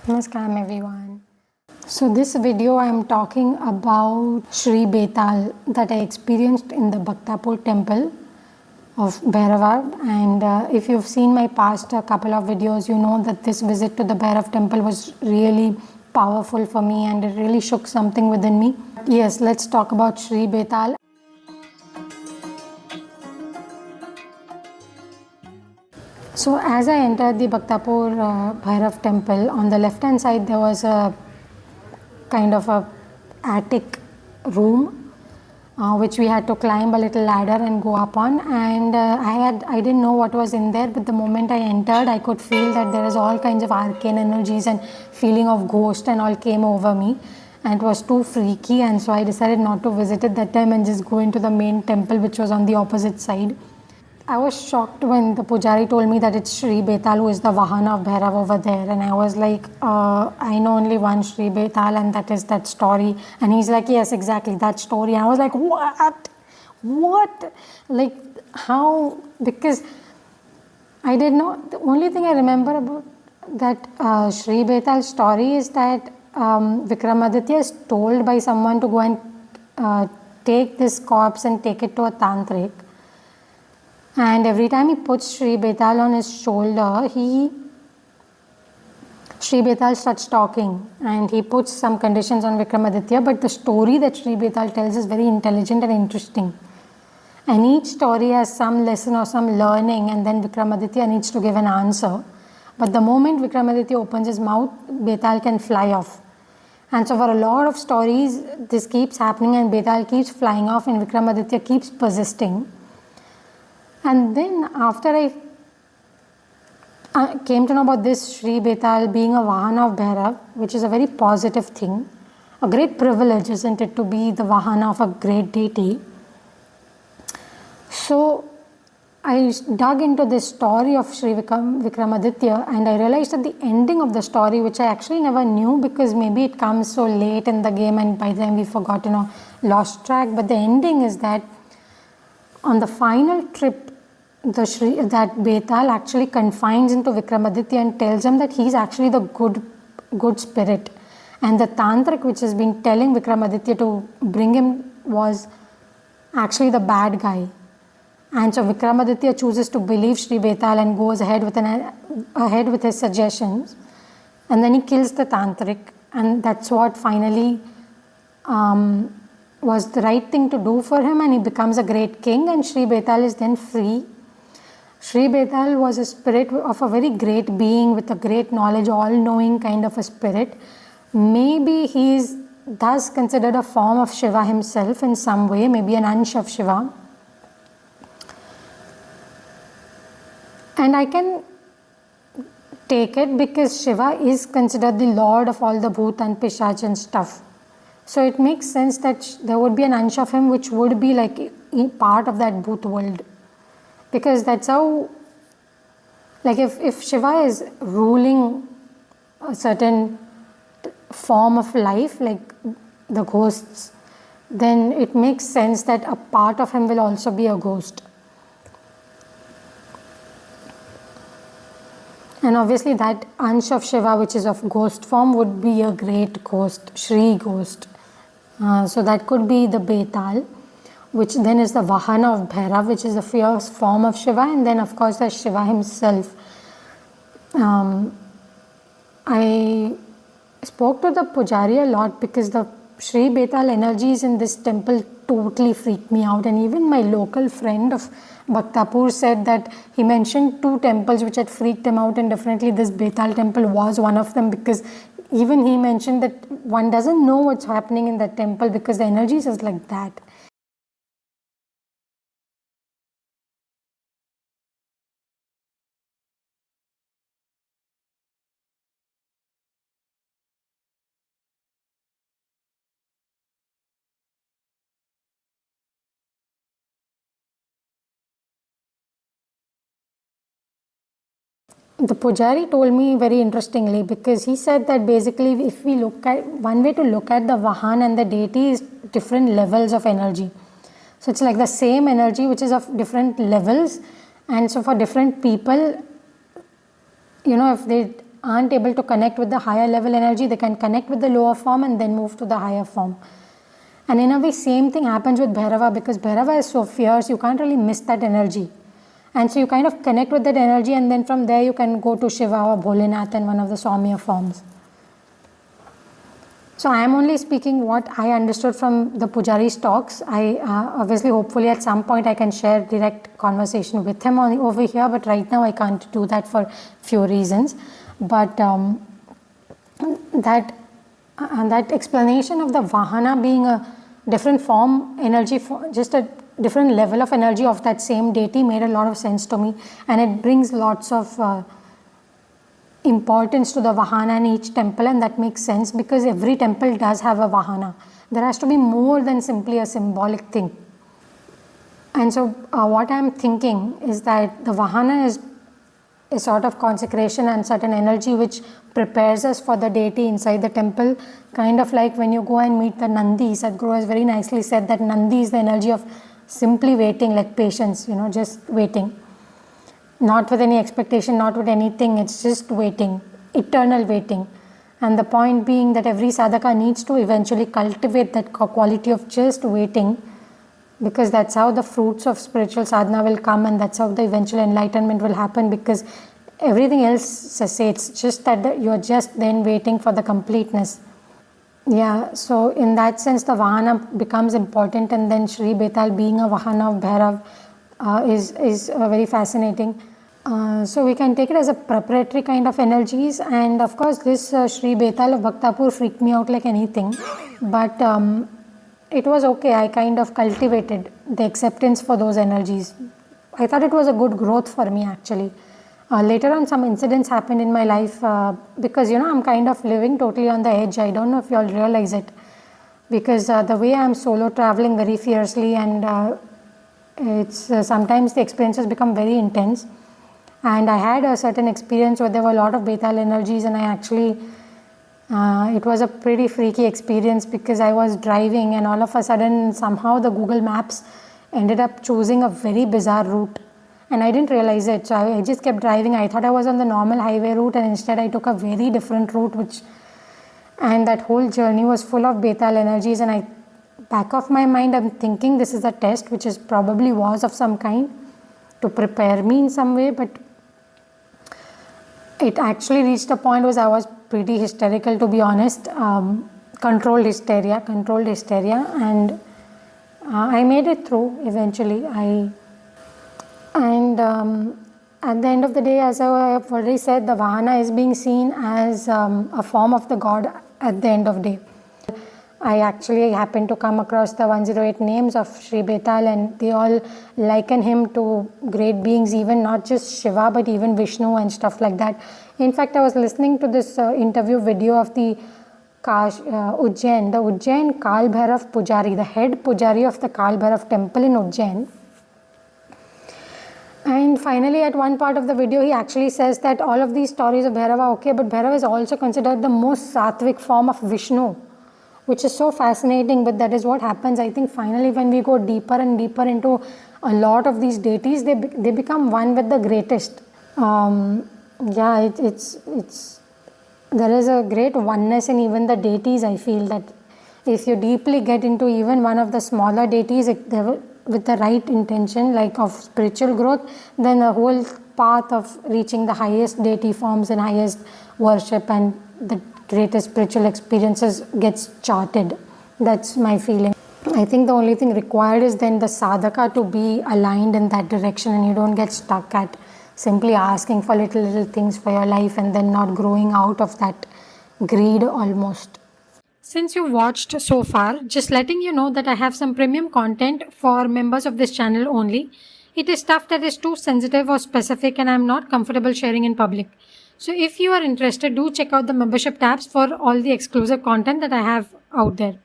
Namaskaram everyone. So this video I am talking about Sri Betal that I experienced in the Bhaktapur temple of Bhairava, and if you've seen my past couple of videos, you know that this visit to the Bhairav temple was really powerful for me and it really shook something within me. Yes, let's talk about Sri Betal. So as I entered the Bhaktapur Bhairav temple, on the left hand side there was a kind of a attic room which we had to climb a little ladder and go up on, and I didn't know what was in there, but the moment I entered I could feel that there is all kinds of arcane energies and feeling of ghost and all came over me, and it was too freaky, and so I decided not to visit it that time and just go into the main temple which was on the opposite side. I was shocked when the pujari told me that it's Sri Betal who is the vahana of Bhairav over there, and I was like, I know only one Sri Betal and that is that story, and he's like, yes, exactly, that story. And I was like, what, like how, because I did not, the only thing I remember about that Sri Betal story is that Vikramaditya is told by someone to go and take this corpse and take it to a tantric. And every time he puts Sri Betal on his shoulder, Sri Betal starts talking and he puts some conditions on Vikramaditya, but the story that Sri Betal tells is very intelligent and interesting. And each story has some lesson or some learning, and then Vikramaditya needs to give an answer. But the moment Vikramaditya opens his mouth, Betal can fly off. And so for a lot of stories, this keeps happening and Betal keeps flying off and Vikramaditya keeps persisting. And then after I came to know about this Sri Betal being a vahana of Bhairav, which is a very positive thing, a great privilege, isn't it, to be the vahana of a great deity. So I dug into this story of Sri Vikramaditya, and I realized at the ending of the story, which I actually never knew because maybe it comes so late in the game and by then we forgot, lost track, but the ending is that on the final trip, that Betal actually confides into Vikramaditya and tells him that he's actually the good spirit, and the tantric which has been telling Vikramaditya to bring him was actually the bad guy. And so Vikramaditya chooses to believe Sri Betal and goes ahead with his suggestions, and then he kills the tantric, and that's what finally was the right thing to do for him, and he becomes a great king, and Sri Betal is then free. Sri Betal was a spirit of a very great being with a great knowledge, all-knowing kind of a spirit. Maybe he is thus considered a form of Shiva himself in some way, maybe an ansh of Shiva. And I can take it because Shiva is considered the lord of all the bhoot and pishach and stuff. So it makes sense that there would be an ansh of him which would be like part of that bhoot world. Because that's how, like if Shiva is ruling a certain form of life, like the ghosts, then it makes sense that a part of him will also be a ghost. And obviously that ansh of Shiva, which is of ghost form, would be a great ghost, Shri ghost. So that could be the Betal, which then is the vahana of Bhairav, which is the fierce form of Shiva, and then of course there's Shiva himself. I spoke to the pujari a lot because the Sri Betal energies in this temple totally freaked me out, and even my local friend of Bhaktapur said that he mentioned 2 temples which had freaked him out, and definitely this Betal temple was one of them, because even he mentioned that one doesn't know what's happening in that temple because the energies is like that. The pujari told me very interestingly, because he said that basically if we look at, one way to look at the vahan and the deity is different levels of energy. So it's like the same energy which is of different levels, and so for different people, if they aren't able to connect with the higher level energy, they can connect with the lower form and then move to the higher form. And in a way, same thing happens with Bhairava, because Bhairava is so fierce, you can't really miss that energy. And so you kind of connect with that energy, and then from there you can go to Shiva or Bholenath and one of the Saumya forms. So I am only speaking what I understood from the Pujari's talks. I obviously, hopefully at some point I can share direct conversation with him over here, but right now I can't do that for few reasons. But that explanation of the vahana being a different form, energy, just a different level of energy of that same deity made a lot of sense to me, and it brings lots of importance to the vahana in each temple, and that makes sense because every temple does have a vahana. There has to be more than simply a symbolic thing. And so what I am thinking is that the vahana is a sort of consecration and certain energy which prepares us for the deity inside the temple, kind of like when you go and meet the Nandi. Sadhguru has very nicely said that Nandi is the energy of simply waiting, like patience, just waiting. Not with any expectation, not with anything, it's just waiting, eternal waiting. And the point being that every sadhaka needs to eventually cultivate that quality of just waiting, because that's how the fruits of spiritual sadhana will come, and that's how the eventual enlightenment will happen, because everything else cessates, just that you're just then waiting for the completeness. Yeah, so in that sense the vahana becomes important, and then Shri Betal being a vahana of Bhairav is very fascinating. So we can take it as a preparatory kind of energies, and of course this Shri Betal of Bhaktapur freaked me out like anything, but it was okay. I kind of cultivated the acceptance for those energies. I thought it was a good growth for me actually. Later on some incidents happened in my life because I'm kind of living totally on the edge. I don't know if you all realize it, because the way I'm solo traveling very fiercely, and it's sometimes the experiences become very intense. And I had a certain experience where there were a lot of Betal energies, and I actually, it was a pretty freaky experience because I was driving and all of a sudden somehow the Google Maps ended up choosing a very bizarre route, and I didn't realize it. So I just kept driving. I thought I was on the normal highway route, and instead I took a very different route, and that whole journey was full of Betal energies. And back of my mind, I'm thinking this is a test, which is probably was of some kind to prepare me in some way, but it actually reached a point where I was pretty hysterical, to be honest. Controlled hysteria, and I made it through eventually. And at the end of the day, as I have already said, the vahana is being seen as a form of the god at the end of the day. I actually happened to come across the 108 names of Shri Betal, and they all liken him to great beings, even not just Shiva but even Vishnu and stuff like that. In fact, I was listening to this interview video of the Ujjain Kal Bhairav Pujari, the head Pujari of the Kal Bhairav temple in Ujjain. And finally, at one part of the video, he actually says that all of these stories of Bhairava are okay, but Bhairava is also considered the most sattvic form of Vishnu, which is so fascinating. But that is what happens. I think finally when we go deeper and deeper into a lot of these deities, they become one with the greatest. There is a great oneness in even the deities. I feel that if you deeply get into even one of the smaller deities with the right intention, like of spiritual growth, then the whole path of reaching the highest deity forms and highest worship and the greatest spiritual experiences gets charted. That's my feeling. I think the only thing required is then the sadhaka to be aligned in that direction, and you don't get stuck at simply asking for little things for your life and then not growing out of that greed almost. Since you watched so far, just letting you know that I have some premium content for members of this channel only. It is stuff that is too sensitive or specific and I am not comfortable sharing in public. So if you are interested, do check out the membership tabs for all the exclusive content that I have out there.